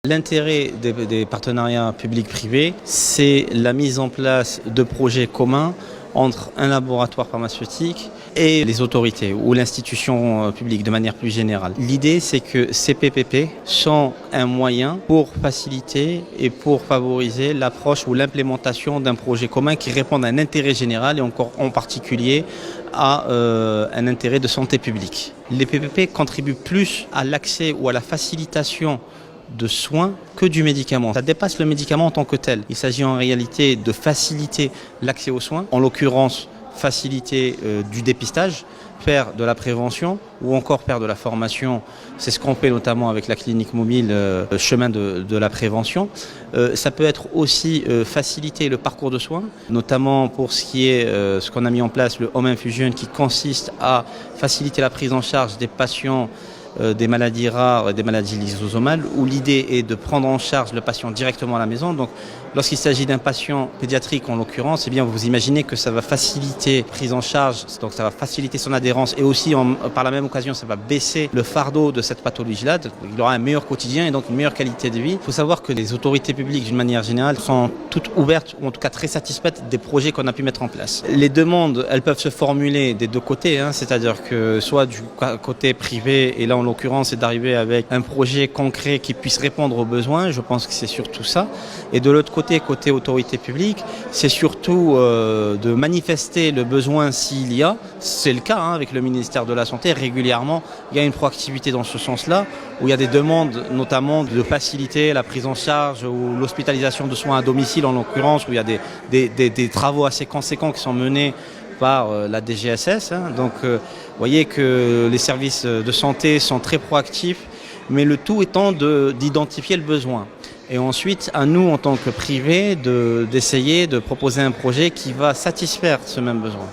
L'intérêt des partenariats publics-privés, c'est la mise en place de projets communs entre un laboratoire pharmaceutique et les autorités ou l'institution publique de manière plus générale. L'idée, c'est que ces PPP sont un moyen pour faciliter et pour favoriser l'approche ou l'implémentation d'un projet commun qui répond à un intérêt général et encore en particulier à un intérêt de santé publique. Les PPP contribuent plus à l'accès ou à la facilitation de soins que du médicament. Ça dépasse le médicament en tant que tel. Il s'agit en réalité de faciliter l'accès aux soins, en l'occurrence faciliter du dépistage, faire de la prévention ou encore faire de la formation. C'est ce qu'on fait notamment avec la clinique mobile chemin de la prévention. Ça peut être aussi faciliter le parcours de soins, notamment pour ce qui est ce qu'on a mis en place, le Home Infusion, qui consiste à faciliter la prise en charge des patients des maladies rares et des maladies lysosomales, où l'idée est de prendre en charge le patient directement à la maison. Donc, lorsqu'il s'agit d'un patient pédiatrique en l'occurrence, eh bien, vous imaginez que ça va faciliter la prise en charge, donc ça va faciliter son adhérence et aussi par la même occasion ça va baisser le fardeau de cette pathologie-là. Il aura un meilleur quotidien et donc une meilleure qualité de vie. Il faut savoir que les autorités publiques d'une manière générale sont toutes ouvertes ou en tout cas très satisfaites des projets qu'on a pu mettre en place. Les demandes, elles peuvent se formuler des deux côtés, c'est-à-dire que soit du côté privé, et là en l'occurrence c'est d'arriver avec un projet concret qui puisse répondre aux besoins, je pense que c'est surtout ça. Et de l'autre côté autorité publique, c'est surtout de manifester le besoin s'il y a. C'est le cas avec le ministère de la Santé. Régulièrement, il y a une proactivité dans ce sens-là, où il y a des demandes notamment de faciliter la prise en charge ou l'hospitalisation de soins à domicile en l'occurrence, où il y a des travaux assez conséquents qui sont menés par la DGSS. Donc vous voyez que les services de santé sont très proactifs, mais le tout étant d'identifier le besoin. Et ensuite, à nous, en tant que privé, d'essayer de proposer un projet qui va satisfaire ce même besoin.